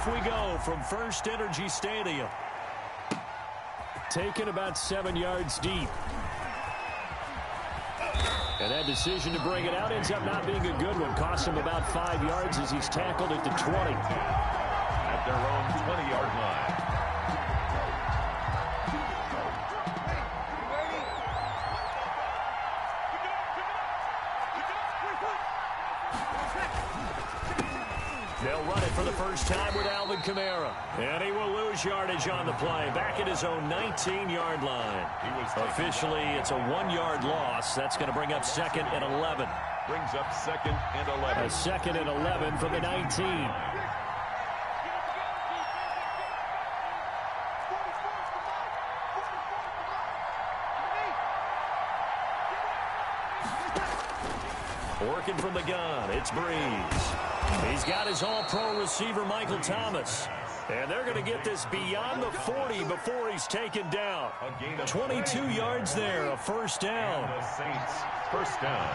Off we go from First Energy Stadium. Taken about 7 yards deep. And that decision to bring it out ends up not being a good one. Costs him about 5 yards as he's tackled at the 20. At their own 20-yard line. They'll run it for the first time with Alvin Kamara. And he will lose yardage on the play. Back at his own 19-yard line. Officially, it's a 1-yard loss. That's going to bring up 2nd and 11. Brings up 2nd and 11. A 2nd and 11 from the 19. Working from the gun, it's Breeze. He's got his all-pro receiver, Michael Thomas. And they're going to get this beyond the 40 before he's taken down. 22 yards there, a first down. And the Saints, first down.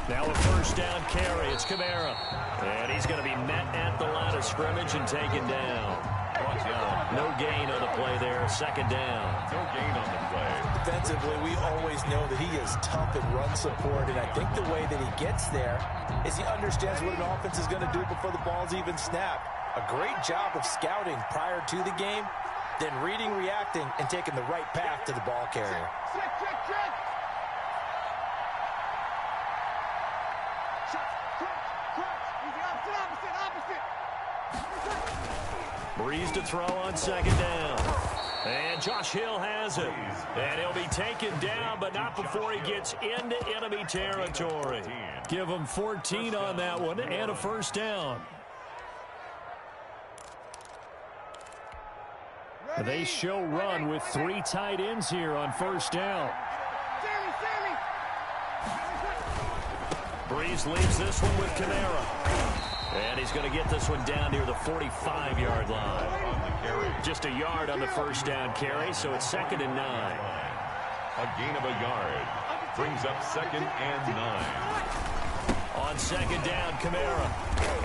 Now a first down carry. It's Kamara. And he's going to be met at the line of scrimmage and taken down. No gain on the play there. 2nd down. No gain on the play. Defensively, we always know that he is tough in run support, and I think the way that he gets there is he understands what an offense is going to do before the ball's even snapped. A great job of scouting prior to the game, then reading, reacting, and taking the right path to the ball carrier. Breeze to throw on 2nd down. And Josh Hill has it. And he'll be taken down, but not before he gets into enemy territory. Give him 14 on that one and a first down. They show run with 3 tight ends here on first down. Breeze leaves this one with Kamara. And he's going to get this one down near the 45-yard line. Just a yard on the first down carry, so it's 2nd and 9. A gain of a yard. Brings up 2nd and 9. On 2nd down, Kamara.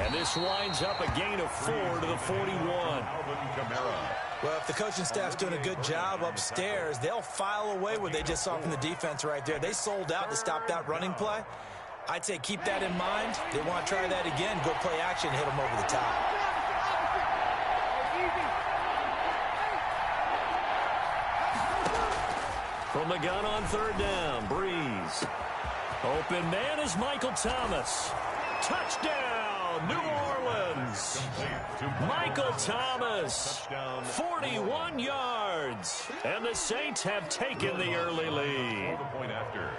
And this winds up a gain of 4 to the 41. Alvin Kamara. Well, if the coaching staff's doing a good job upstairs, they'll file away what they just saw from the defense right there. They sold out to stop that running play. I'd say keep that in mind. They want to try that again. Go play action, hit them over the top. From the gun on 3rd down, Breeze. Open man is Michael Thomas. Touchdown, New Orleans. Michael Thomas, 41 yards. And the Saints have taken the early lead. The point after.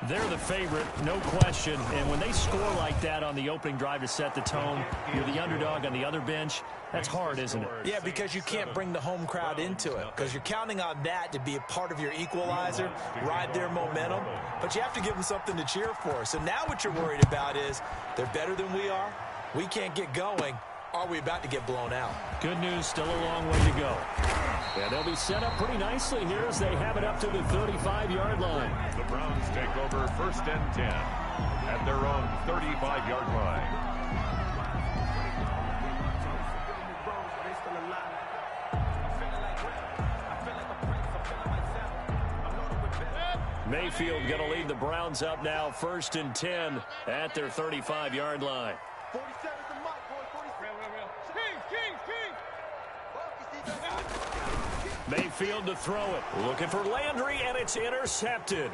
They're the favorite, no question. And when they score like that on the opening drive to set the tone, you're the underdog on the other bench. That's hard, isn't it? Yeah, because you can't bring the home crowd into it, because you're counting on that to be a part of your equalizer, ride their momentum. But you have to give them something to cheer for. So now what you're worried about is they're better than we are. We can't get going. Are we about to get blown out? Good news, still a long way to go. And they'll be set up pretty nicely here as they have it up to the 35-yard line. The Browns take over 1st and 10 at their own 35-yard line. Mayfield going to lead the Browns up now 1st and 10 at their 35-yard line. Mayfield to throw it. Looking for Landry, and it's intercepted.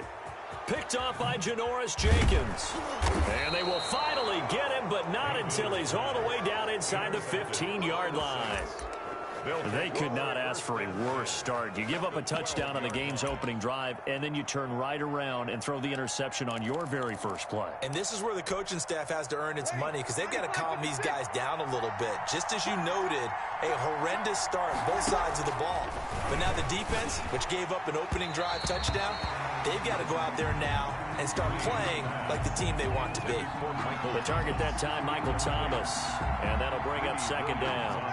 Picked off by Janoris Jenkins. And they will finally get him, but not until he's all the way down inside the 15-yard line. They could not ask for a worse start. You give up a touchdown on the game's opening drive, and then you turn right around and throw the interception on your very first play. And this is where the coaching staff has to earn its money, because they've got to calm these guys down a little bit. Just as you noted, a horrendous start both sides of the ball. But now the defense, which gave up an opening drive touchdown, they've got to go out there now and start playing like the team they want to be. The target that time, Michael Thomas. And that'll bring up 2nd down.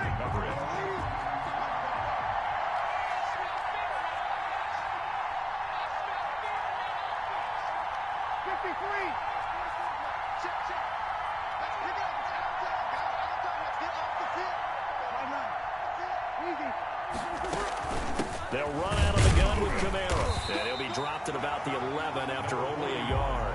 They'll run out of the gun with Kamara. And he'll be dropped at about the 11 after only a yard.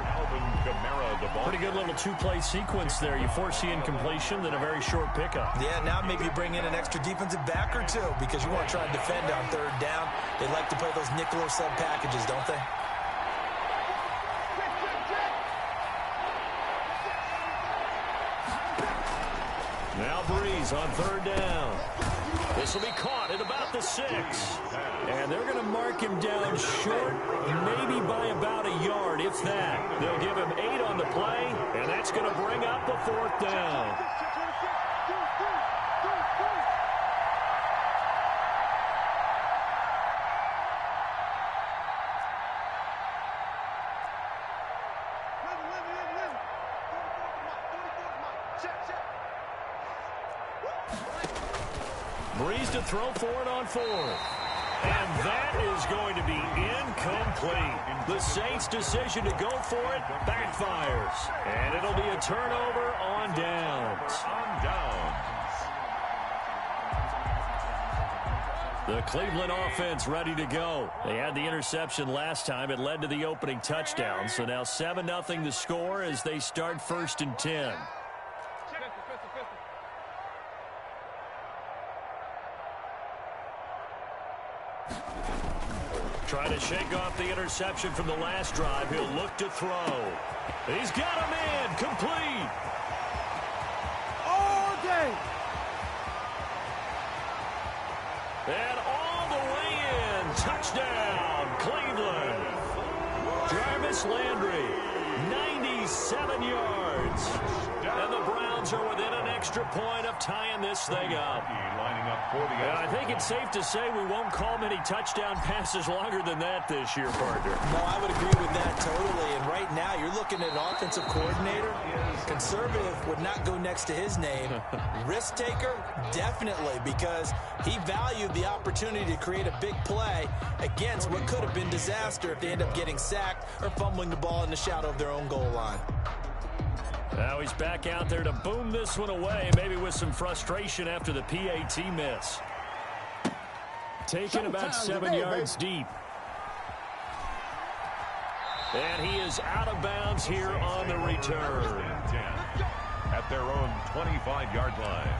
Pretty good little two-play sequence there. You foresee incompletion, then a very short pickup. Yeah, now maybe you bring in an extra defensive back or two because you want to try and defend on third down. They like to play those nickel or sub packages, don't they? Now Breeze on third down. This will be caught at about the 6. And they're going to mark him down short, maybe by about a yard, if that. They'll give him 8 on the play, and that's going to bring up a 4th down. Breeze to throw for it on 4th. And that is going to be incomplete. The Saints' decision to go for it backfires. And it'll be a turnover on downs. The Cleveland offense ready to go. They had the interception last time. It led to the opening touchdown. So now 7-0 the score as they start 1st and 10. Trying to shake off the interception from the last drive. He'll look to throw. He's got a man complete. All day. And all the way in. Touchdown, Cleveland. Jarvis Landry, 97 yards. And the Browns are within an extra point of tying this thing up. And I think it's safe to say we won't call many touchdown passes longer than that this year, partner. No, I would agree with that totally. And right now, you're looking at an offensive coordinator. Conservative would not go next to his name. Risk taker, definitely, because he valued the opportunity to create a big play against what could have been disaster if they end up getting sacked or fumbling the ball in the shadow of their own goal line. Now he's back out there to boom this one away, maybe with some frustration after the PAT miss. Taken about 7 yards deep. And he is out of bounds here on the return. At their own 25-yard line.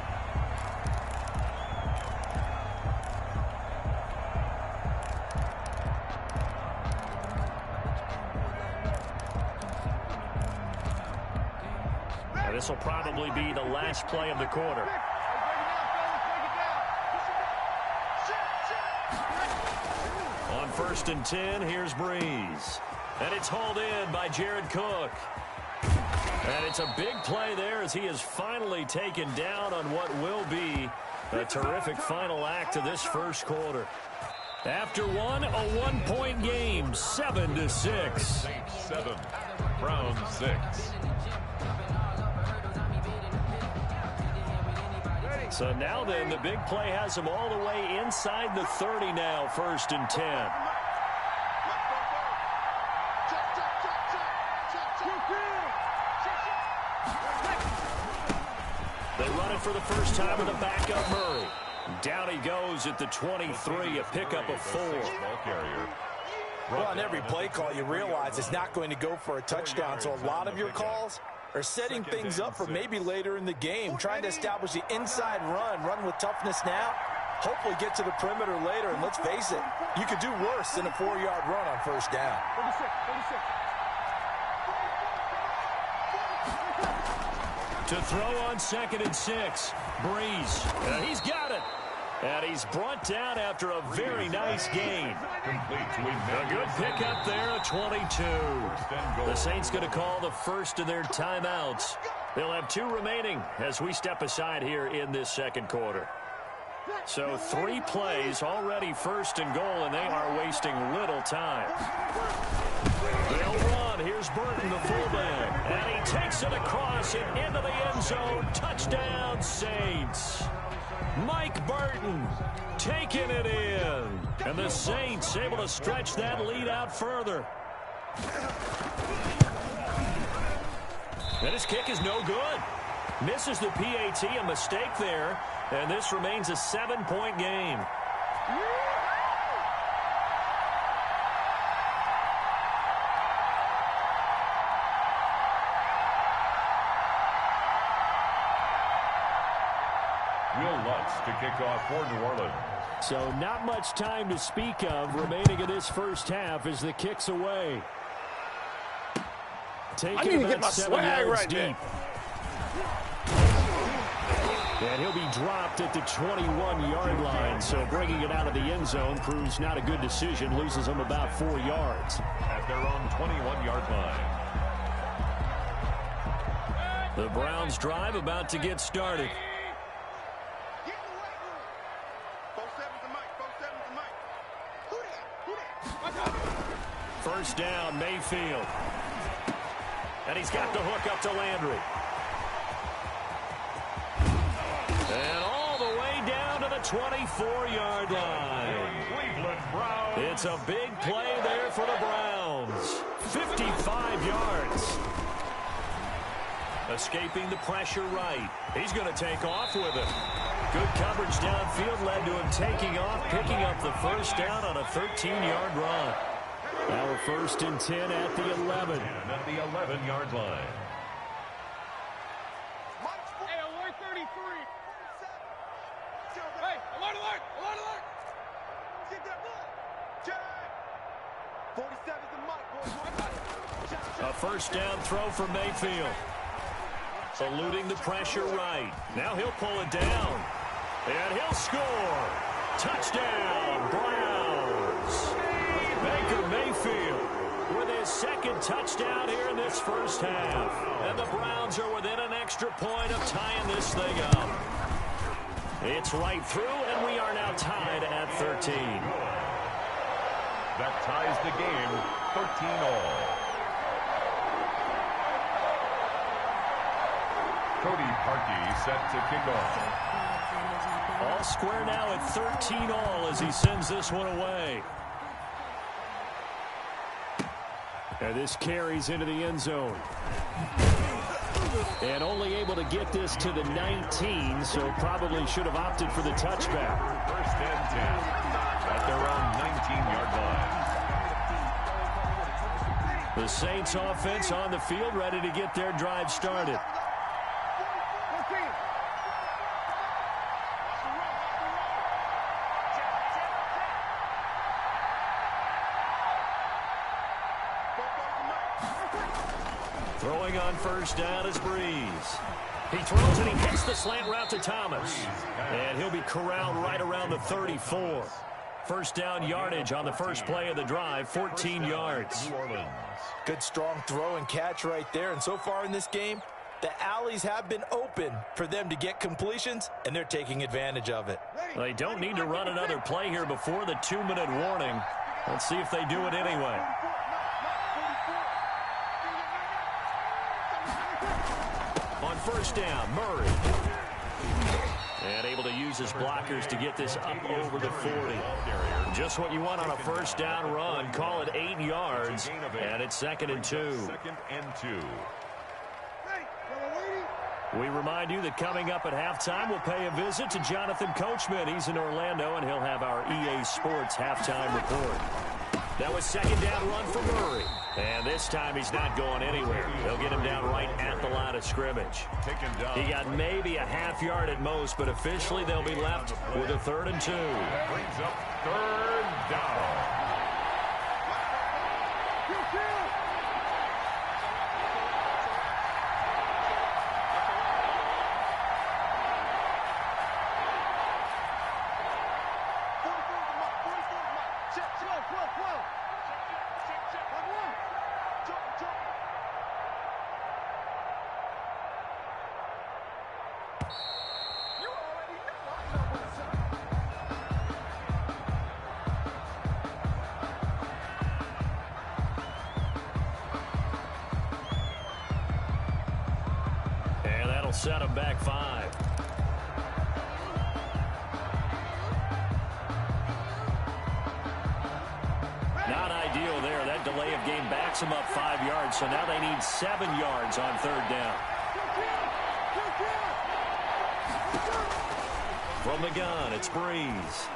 This will probably be the last play of the quarter. On 1st and 10, here's Breeze. And it's hauled in by Jared Cook. And it's a big play there as he is finally taken down on what will be a terrific final act of this first quarter. After one, a one-point game, 7-6. Saints 7, Browns 6. So now then, the big play has him all the way inside the 30 now, 1st and 10. They run it for the first time with a backup Murray. Down he goes at the 23, a pickup of 4. Well, on every play call, you realize it's not going to go for a touchdown, so a lot of your calls are setting things up for maybe later in the game, trying to establish the inside run with toughness now, hopefully get to the perimeter later, and let's face it, you could do worse than a 4-yard run on 1st down. To throw on 2nd and 6, Breeze, and he's got it. And he's brought down after a very nice gain. A good pickup there at 22. The Saints going to call the first of their timeouts. They'll have 2 remaining as we step aside here in this second quarter. So 3 plays already 1st and goal, and they are wasting little time. They'll run. Here's Burton, the fullback. And he takes it across and into the end zone. Touchdown, Saints. Mike Burton taking it in. And the Saints able to stretch that lead out further. And his kick is no good. Misses the PAT, a mistake there, and this remains a 7-point game. Will Lutz to kick off for New Orleans. So not much time to speak of remaining in this first half as the kick's away. I need to get my swag right deep. there. And he'll be dropped at the 21-yard line, so bringing it out of the end zone proves not a good decision, loses him about 4 yards. At their own 21-yard line. The Browns' drive about to get started. First down, Mayfield. And he's got the hook up to Landry. And all the way down to the 24-yard line. It's a big play there for the Browns. 55 yards. Escaping the pressure right. He's going to take off with it. Good coverage downfield led to him taking off, picking up the first down on a 13-yard run. Now 1st and 10 at the 11. At the 11-yard line. Hey, alert 33. Hey, alert, alert, alert, alert. Get that blood. 47's the mic, boy. A first down throw for Mayfield. Eluding the pressure right. Now he'll pull it down. And he'll score. Touchdown, Browns. Baker Mayfield with his second touchdown here in this first half. And the Browns are within an extra point of tying this thing up. It's right through, and we are now tied at 13. That ties the game 13-all. Cody Parkey set to kick off. All square now at 13-all as he sends this one away. And this carries into the end zone. And only able to get this to the 19, so probably should have opted for the touchback. 1st and 10 at their own 19-yard line. The Saints offense on the field, ready to get their drive started. Throwing on first down is Breeze. He throws and he hits the slant route to Thomas. And he'll be corralled right around the 34. First down yardage on the first play of the drive, 14 yards. Good strong throw and catch right there. And so far in this game, the alleys have been open for them to get completions, and they're taking advantage of it. They don't need to run another play here before the 2-minute warning. Let's see if they do it anyway. On first down, Murray. And able to use his blockers to get this up over the 40. Just what you want on a first down run. Call it 8 yards. And it's 2nd and 2. 2nd and 2. We remind you that coming up at halftime, we'll pay a visit to Jonathan Coachman. He's in Orlando, and he'll have our EA Sports halftime report. That was 2nd down run for Murray. And this time he's not going anywhere. They'll get him down right at the line of scrimmage. He got maybe a half yard at most, but officially they'll be left with a 3rd and 2. Brings up 3rd down. Set him back 5. Not ideal there. That delay of game backs them up 5 yards, so now they need 7 yards on third down. From the gun, it's Breeze.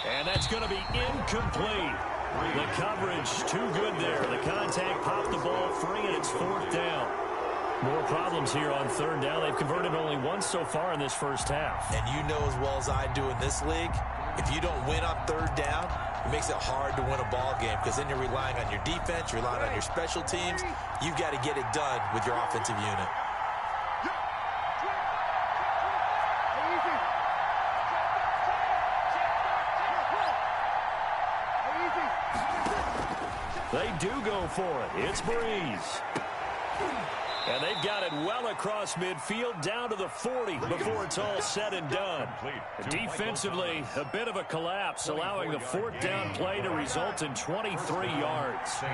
And that's going to be incomplete. The coverage too good there. The contact popped the ball free, and it's fourth down. More problems here on third down. They've converted only once so far in this first half. And you know as well as I do in this league, if you don't win on third down, it makes it hard to win a ball game because then you're relying on your defense, you're relying on your special teams. You've got to get it done with your offensive unit. They do go for it. It's Breeze. And they've got it well across midfield down to the 40 before it's all said and done. Defensively, a bit of a collapse, allowing the fourth down play to result in 23 yards.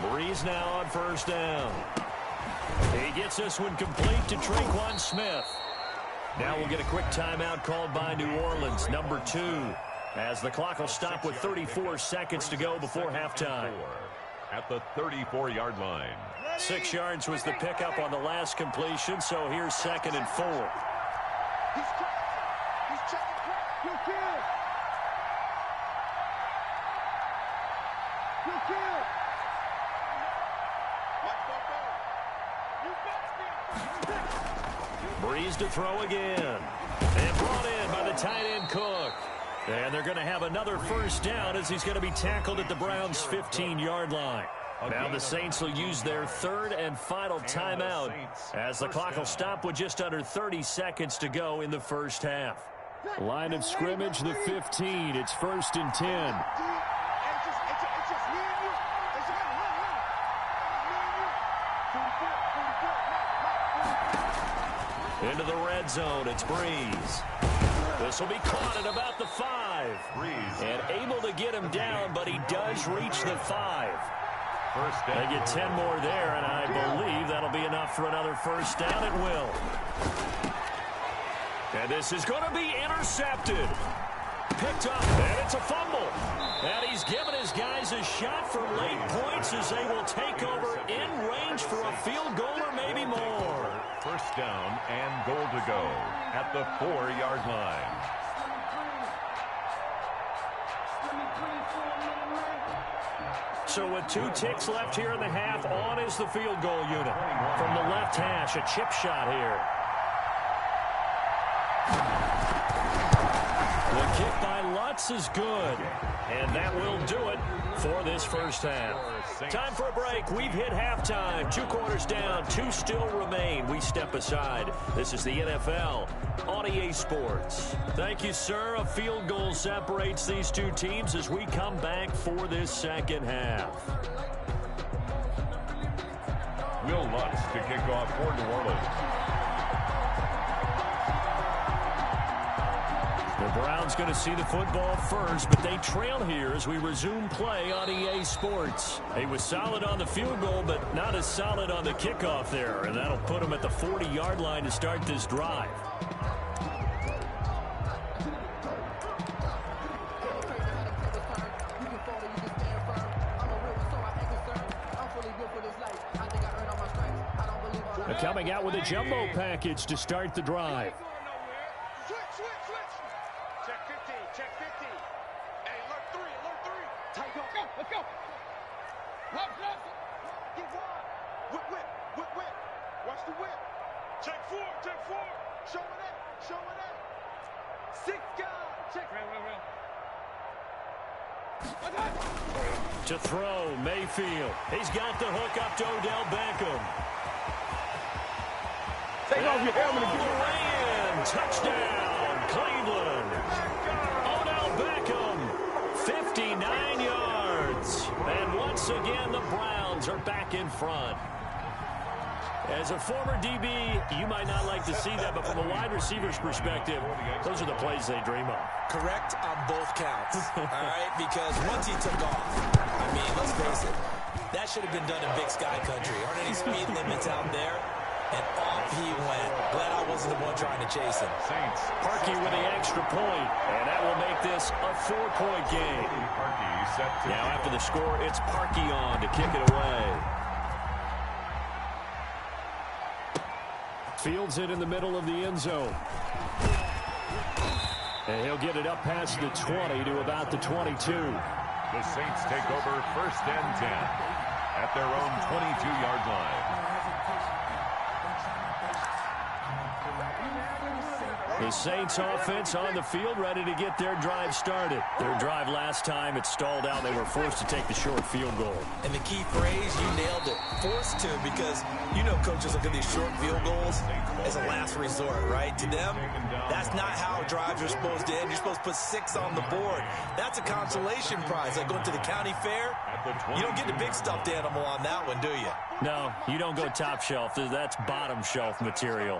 Breeze now on first down. He gets this one complete to Tre'Quan Smith. Now we'll get a quick timeout called by New Orleans, number 2. As the clock will stop with 34 seconds to go before halftime. At the 34-yard line. 6 yards was the pickup on the last completion, so here's 2nd and 4. He's checking. You're good. You're good. Breeze to throw again. And brought in by the tight end Cook. And they're going to have another first down as he's going to be tackled at the Browns' 15-yard line. Now the Saints will use their third and final timeout as the clock will stop with just under 30 seconds to go in the first half. Line of scrimmage, the 15. It's 1st and 10. Into the red zone, it's Breeze. This will be caught at about the 5. And able to get him down, but he does reach the 5. They get 10 more there, and I believe that'll be enough for another first down. It will. And this is going to be intercepted. Picked up, and it's a fumble. And he's given his guys a shot for late points as they will take over in range for a field goal or maybe more. First down and goal to go at the 4-yard line. So with 2 ticks left here in the half, on is the field goal unit. From the left hash, a chip shot here. The kick by Lutz is good. And that will do it for this first half. Time for a break. We've hit halftime. 2 quarters down. 2 still remain. We step aside. This is the NFL on EA Sports. Thank you, sir. A field goal separates these 2 teams as we come back for this second half. Will Lutz to kick off for New Orleans. The Browns going to see the football first, but they trail here as we resume play on EA Sports. He was solid on the field goal, but not as solid on the kickoff there, and that'll put him at the 40-yard line to start this drive. Coming out with a jumbo package to start the drive. Let's go. Left. Get wide. Whip. Watch the whip. Check 4. Showing it. 6 guys. Check. Real. To throw, Mayfield. He's got the hook up to Odell Beckham. Take off your helmet and get way in. Touchdown, Cleveland. Odell Beckham, 59 yards. And once again, the Browns are back in front. As a former DB, you might not like to see that, but from a wide receiver's perspective, those are the plays they dream of. Correct on both counts, all right? Because once he took off, I mean, let's face it, that should have been done in Big Sky Country. Aren't any speed limits out there? And off he went. Glad I wasn't the one trying to chase him. Saints. Parkey with the extra point, and that will make this a 4-point game. Parkey set to Now after the score, it's Parkey on to kick it away. Fields it in the middle of the end zone. And he'll get it up past the 20 to about the 22. The Saints take over 1st and 10 at their own 22-yard line. The Saints offense on the field, ready to get their drive started. Their drive last time, it stalled out. They were forced to take the short field goal. And the key phrase, you nailed it, forced to, because you know coaches look at these short field goals as a last resort, right? To them, that's not how drives are supposed to end. You're supposed to put 6 on the board. That's a consolation prize. Like going to the county fair, you don't get the big stuffed animal on that one, do you? No, you don't go top shelf. That's bottom shelf material.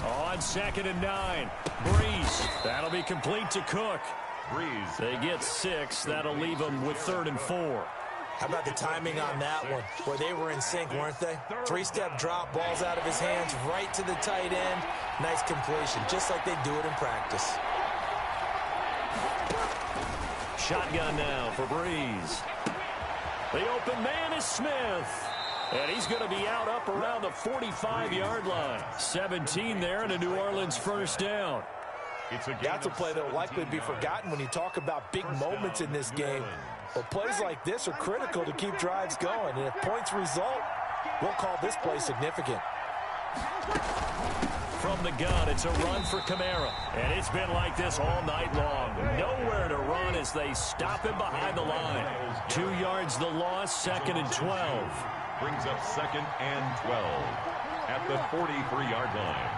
On 2nd and 9, Breeze. That'll be complete to Cook. Breeze. They get 6. That'll leave them with 3rd and 4. How about the timing on that one, where they were in sync, weren't they? 3-step drop, balls out of his hands, right to the tight end. Nice completion, just like they do it in practice. Shotgun now for Breeze. The open man is Smith. And he's going to be out up around the 45-yard line. 17 there and a New Orleans 1st down. That's a play that will likely be forgotten when you talk about big moments in this game. But plays like this are critical to keep drives going. And if points result, we'll call this play significant. From the gun, it's a run for Kamara. And it's been like this all night long. Nowhere to run as they stop him behind the line. 2 yards the loss, 2nd and 12. Brings up 2nd and 12 at the 43-yard line.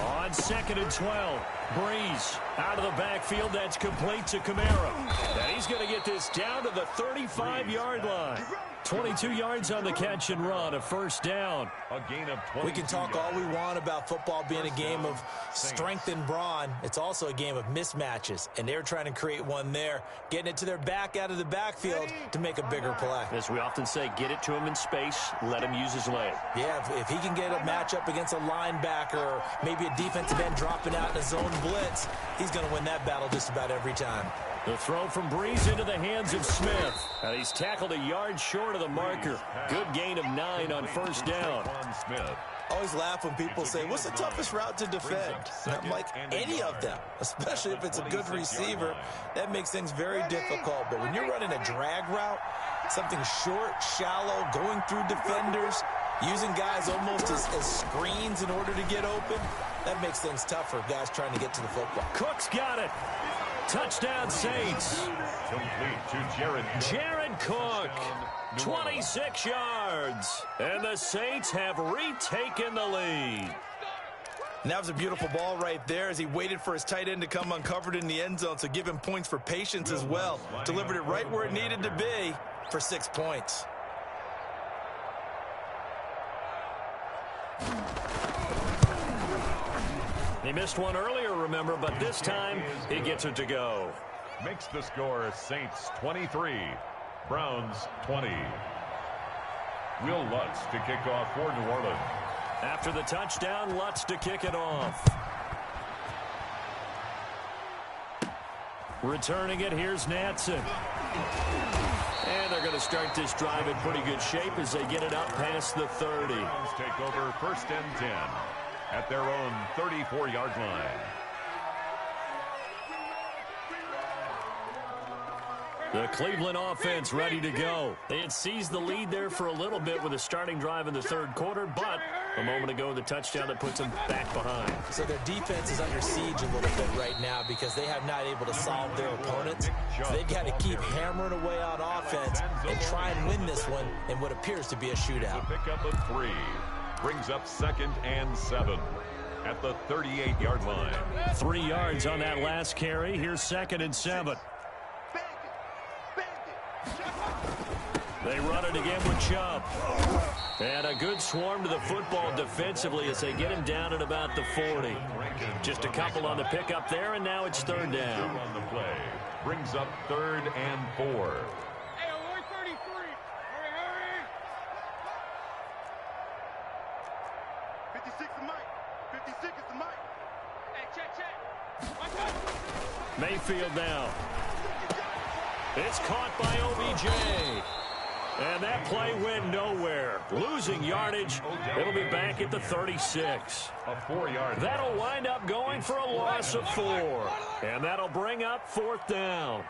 On 2nd and 12, Breeze out of the backfield. That's complete to Kamara. And he's going to get this down to the 35-yard line. 22 yards on the catch and run, a 1st down. A gain of 20. We can talk all we want about football being a game of strength and brawn. It's also a game of mismatches, and they're trying to create one there, getting it to their back out of the backfield to make a bigger play. As we often say, get it to him in space, let him use his leg. Yeah, if he can get a matchup against a linebacker or maybe a defensive end dropping out in a zone blitz, he's going to win that battle just about every time. The throw from Breeze into the hands of Smith. And he's tackled a yard short of the marker. Good gain of 9 on 1st down. I always laugh when people say, what's the toughest route to defend? And I'm like, any of them, especially if it's a good receiver. That makes things very difficult. But when you're running a drag route, something short, shallow, going through defenders, using guys almost as screens in order to get open, that makes things tough for guys trying to get to the football. Cook's got it. Touchdown Saints. Complete to Jared Cook. 26 yards. And the Saints have retaken the lead. And that was a beautiful ball right there as he waited for his tight end to come uncovered in the end zone. So give him points for patience as well. Delivered it right where it needed to be for 6 points. He missed one earlier, remember, but this time he gets it to go. Makes the score Saints 23, Browns 20. Will Lutz to kick off for New Orleans. After the touchdown, Lutz to kick it off. Returning it, here's Natson. And they're going to start this drive in pretty good shape as they get it up past the 30. Browns take over 1st and 10 at their own 34-yard line. The Cleveland offense ready to go. They had seized the lead there for a little bit with a starting drive in the 3rd quarter, but a moment ago the touchdown that puts them back behind. So their defense is under siege a little bit right now because they have not able to solve their opponents. So they've got to keep hammering away on offense and try and win this one in what appears to be a shootout. The pickup of 3 brings up 2nd and 7 at the 38-yard line. 3 yards on that last carry. Here's 2nd and 7. They run it again with Chubb. And a good swarm to the football defensively as they get him down at about the 40. Just a couple on the pickup there, and now it's 3rd down. On the play brings up 3rd and 4. Mayfield now. It's caught by OBJ. And that play went nowhere. Losing yardage. It'll be back at the 36. A 4-yard. That'll wind up going for a loss of 4. And that'll bring up 4th down.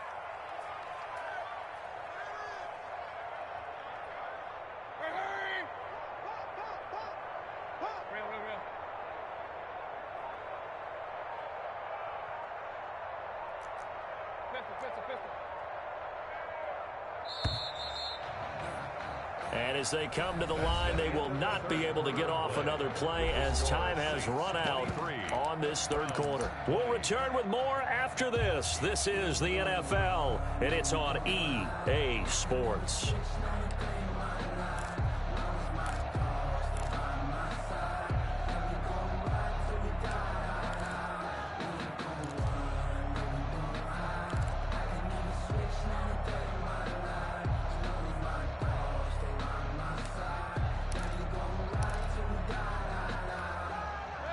And as they come to the line, they will not be able to get off another play as time has run out on this 3rd quarter. We'll return with more after this. This is the NFL, and it's on EA Sports.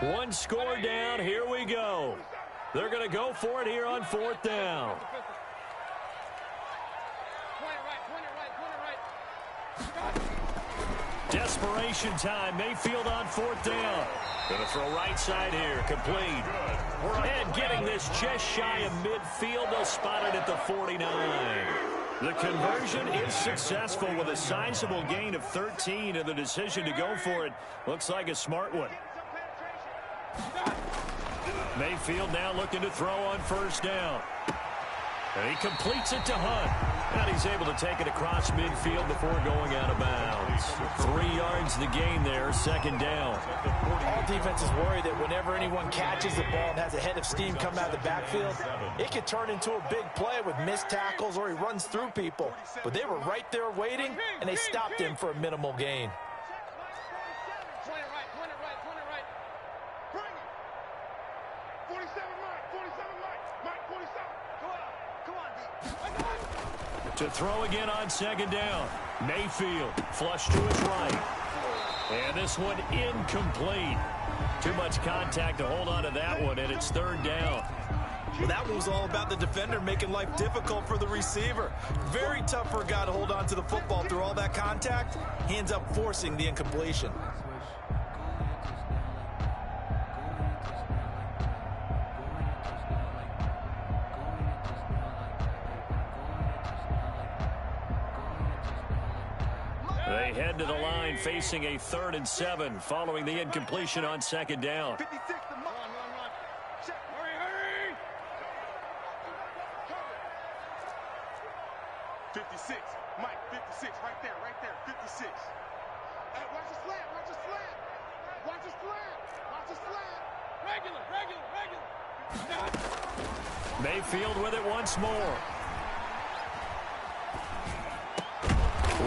One score down. Here we go. They're going to go for it here on 4th down. Desperation time. Mayfield on 4th down. Going to throw right side here. Complete. And getting this just shy of midfield. They'll spot it at the 49. The conversion is successful with a sizable gain of 13, and the decision to go for it looks like a smart one. Mayfield now looking to throw on 1st down. And he completes it to Hunt. And he's able to take it across midfield before going out of bounds. 3 yards the gain there, 2nd down. All defense is worried that whenever anyone catches the ball and has a head of steam come out of the backfield, it could turn into a big play with missed tackles or he runs through people. But they were right there waiting, and they stopped him for a minimal gain. To throw again on 2nd down. Mayfield flush to his right. And this one incomplete. Too much contact to hold on to that one, and it's 3rd down. Well, that one was all about the defender making life difficult for the receiver. Very tough for a guy to hold on to the football through all that contact. He ends up forcing the incompletion. They head to the line facing a 3rd and 7 following the incompletion on 2nd down. 56, hurry! 56, Mike, 56, right there, 56. Hey, watch the slant, watch the slant. Watch the slant, watch the slant. Regular. Mayfield with it once more.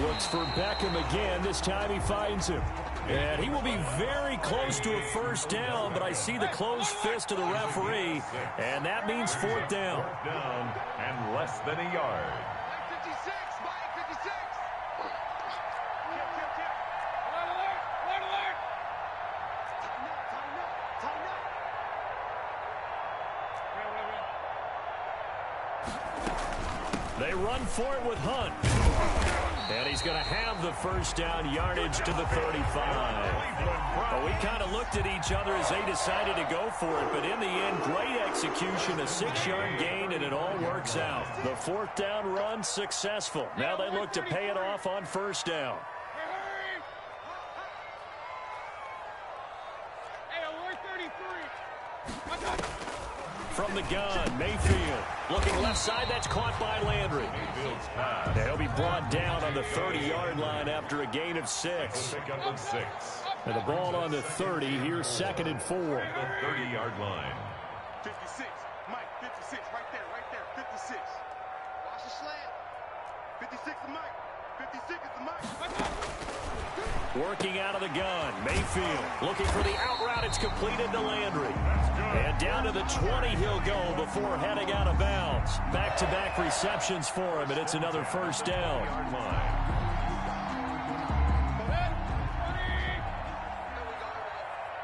Looks for Beckham again. This time he finds him. And he will be very close to a 1st down, but I see the closed fist of the referee, and that means 4th down. 4th down and less than a yard. Mike 56, Mike 56. Alert. Tighten up. They run for it with Hunt. And he's going to have the 1st down yardage to the 35. Well, we kind of looked at each other as they decided to go for it, but in the end, great execution, a 6-yard gain, and it all works out. The 4th down run successful. Now they look to pay it off on 1st down. Hey, alert 33. From the gun, Mayfield looking left side. That's caught by Landry. Mayfield's pass. They'll be brought down on the 30-yard line after a gain of 6. Pick up of 6. And the ball on the 30. Here's 2nd and 4. The 30-yard line. 56, Mike 56, right there, 56. Watch the slant. 56 is Mike. 56 is the Mike. Working out of the gun, Mayfield looking for the out route. It's completed to Landry. And down to the 20 he'll go before heading out of bounds. Back-to-back receptions for him, and it's another 1st down.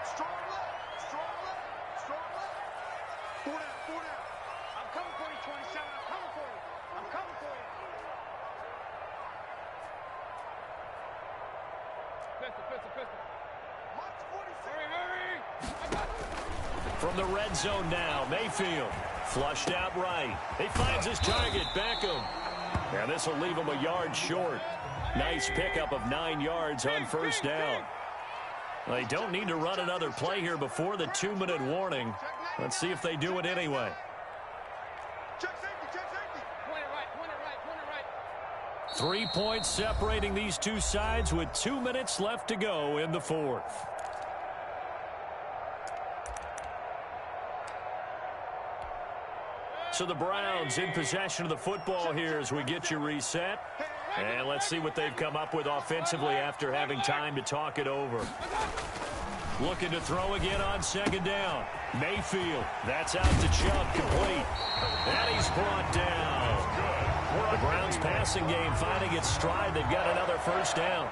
Strong left. 4 down. I'm coming. From the red zone now, Mayfield. Flushed out right. He finds his target, Beckham. And this will leave him a yard short. Nice pickup of 9 yards on first down. They don't need to run another play here before the 2-minute warning. Let's see if they do it anyway. 3 points separating these two sides with 2 minutes left to go in the fourth. So the Browns in possession of the football here as we get you reset. And let's see what they've come up with offensively after having time to talk it over. Looking to throw again on second down. Mayfield, that's out to Chubb, complete. And he's brought down. The Browns passing game finding its stride. They've got another first down.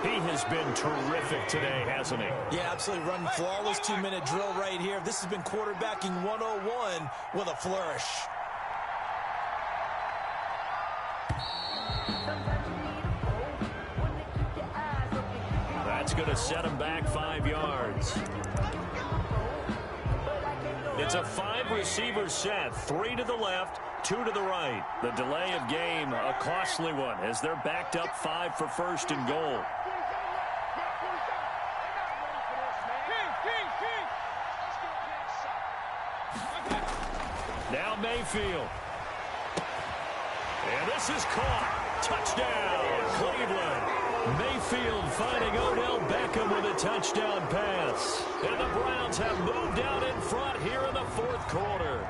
He has been terrific today, hasn't he? Yeah, absolutely. Running flawless 2-minute drill right here. This has been quarterbacking 101 with a flourish. That's going to set him back 5 yards. It's a 5-receiver set. 3 to the left, 2 to the right. The delay of game, a costly one, as they're backed up 5 for first and goal. Now Mayfield. And this is caught. Touchdown, Cleveland. Mayfield finding Odell Beckham with a touchdown pass. And the Browns have moved out in front here in the fourth quarter.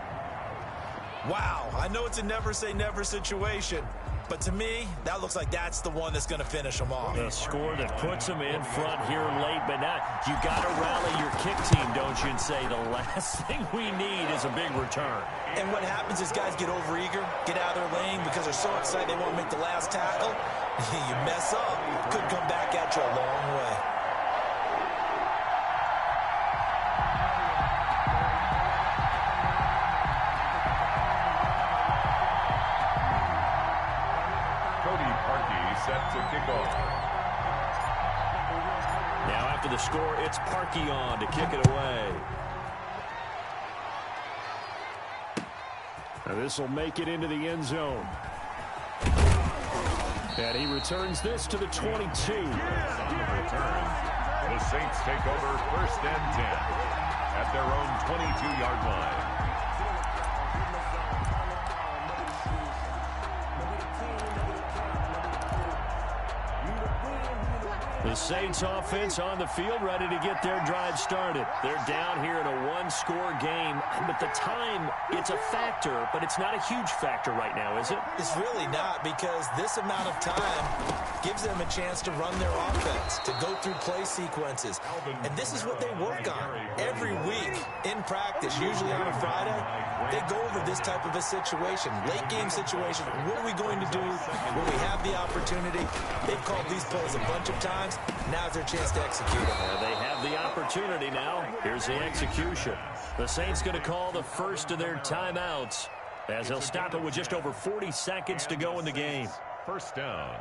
Wow, I know it's a never-say-never situation, but to me, that looks like that's the one that's going to finish them off. A score that puts them in front here late, but now you got to rally your kick team, don't you, and say the last thing we need is a big return. And what happens is guys get overeager, get out of their lane because they're so excited they want to make the last tackle. You mess up, could come back at you a long way. Set to kick off. Now after the score, it's Parkey on to kick it away. Now this will make it into the end zone. And he returns this to the 22. Return. The Saints take over first and 10 at their own 22-yard line. The Saints offense on the field ready to get their drive started. They're down here in a one-score game, but the time, it's a factor, but it's not a huge factor right now, is it? It's really not, because this amount of time gives them a chance to run their offense, to go through play sequences. And this is what they work on every week in practice, usually on a Friday. They go over this type of a situation, late game situation. What are we going to do when we have the opportunity? They've called these plays a bunch of times. Now's their chance to execute it. They have the opportunity now. Here's the execution. The Saints going to call the first of their timeouts as they'll stop it with just over 40 seconds to go in the game. First down.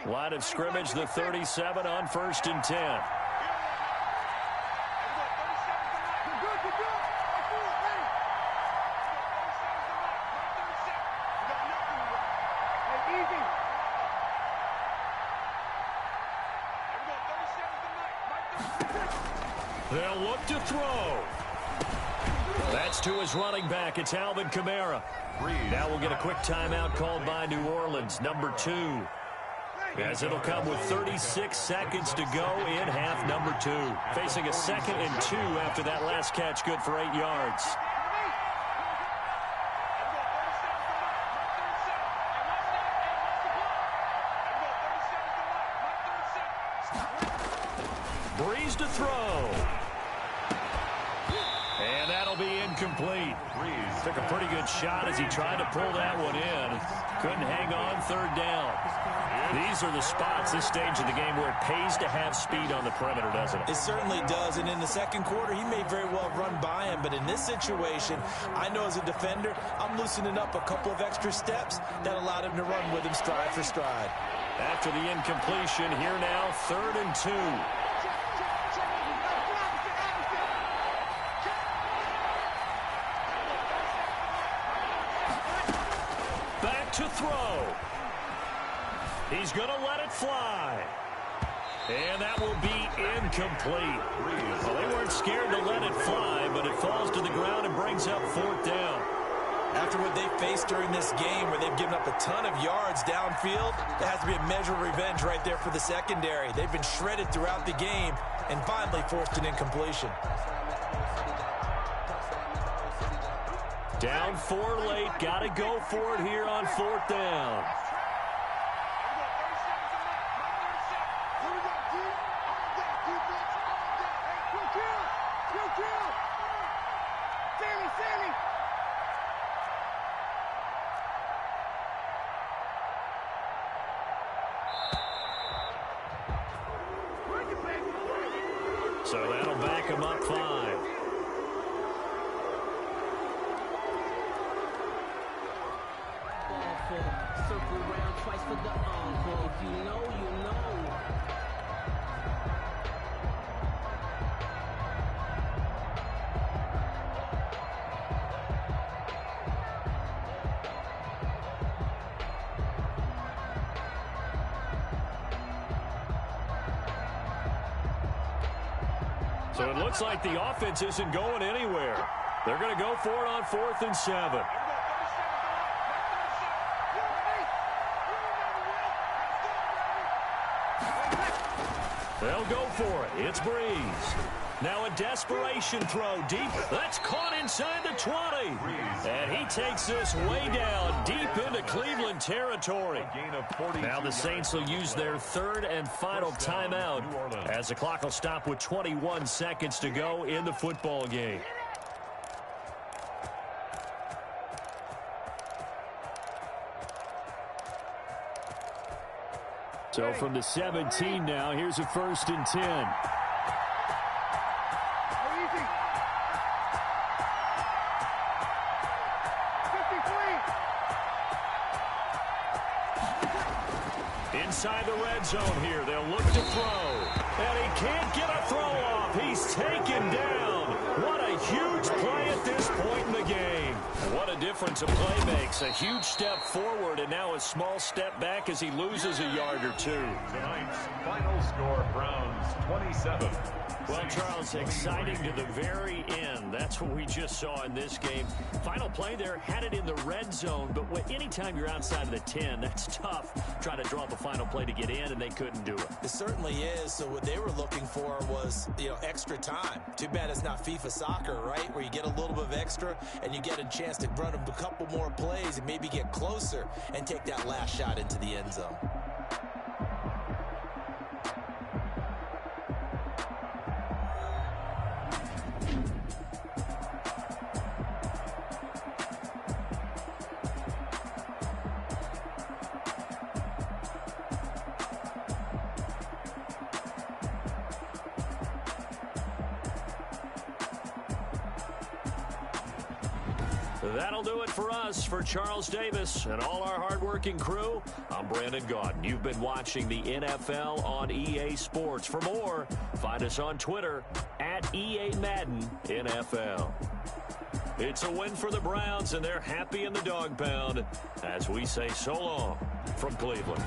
Line of scrimmage, the 37 on first and 10. They'll look to throw. That's to his running back. It's Alvin Kamara. Now we'll get a quick timeout called by New Orleans, number 2. As it'll come with 36 seconds to go in half number 2. Facing a 2nd and 2 after that last catch, good for 8 yards. Breeze to throw. And that'll be incomplete. Breeze took a pretty good shot as he tried to pull that one in. Couldn't hang on, third down. These are the spots, this stage of the game, where it pays to have speed on the perimeter, doesn't it? It certainly does, and in the second quarter, he may very well run by him, but in this situation, I know as a defender, I'm loosening up a couple of extra steps that allowed him to run with him stride for stride. After the incompletion, here now, 3rd and 2. Back to throw. He's going to let it fly. And that will be incomplete. Well, they weren't scared to let it fly, but it falls to the ground and brings up 4th down. After what they faced during this game where they've given up a ton of yards downfield, there has to be a measure of revenge right there for the secondary. They've been shredded throughout the game and finally forced an incompletion. Down 4 late. Got to go for it here on 4th down. So that'll back him up 5. Circle around twice for the encore. If you know, you know. So it looks like the offense isn't going anywhere. They're going to go for it on 4th and 7. They'll go for it. It's Breeze. Now a desperation throw deep. That's caught inside the 20. And he takes this way down deep into Cleveland territory. Now the Saints will use their 3rd and final timeout as the clock will stop with 21 seconds to go in the football game. So from the 17 now, here's a 1st and 10. Inside the red zone here, they'll look to throw. And he can't get a throw off. He's taken down. What a huge play at this point in the game. What a difference a play makes. A huge step forward and now a small step back as he loses a yard or 2. Tonight's final score, Browns 27. Well, Charles, exciting to the very end. That's what we just saw in this game. Final play there, had it in the red zone, but anytime you're outside of the 10, that's tough. Trying to draw up a final play to get in, and they couldn't do it. It certainly is. So what they were looking for was, extra time. Too bad it's not FIFA soccer, right, where you get a little bit of extra and you get a chance to run a couple more plays and maybe get closer and take that last shot into the end zone. That'll do it for us. For Charles Davis and all our hardworking crew, I'm Brandon Gaudin. You've been watching the NFL on EA Sports. For more, find us on Twitter at EA Madden NFL. It's a win for the Browns, and they're happy in the dog pound as we say so long from Cleveland.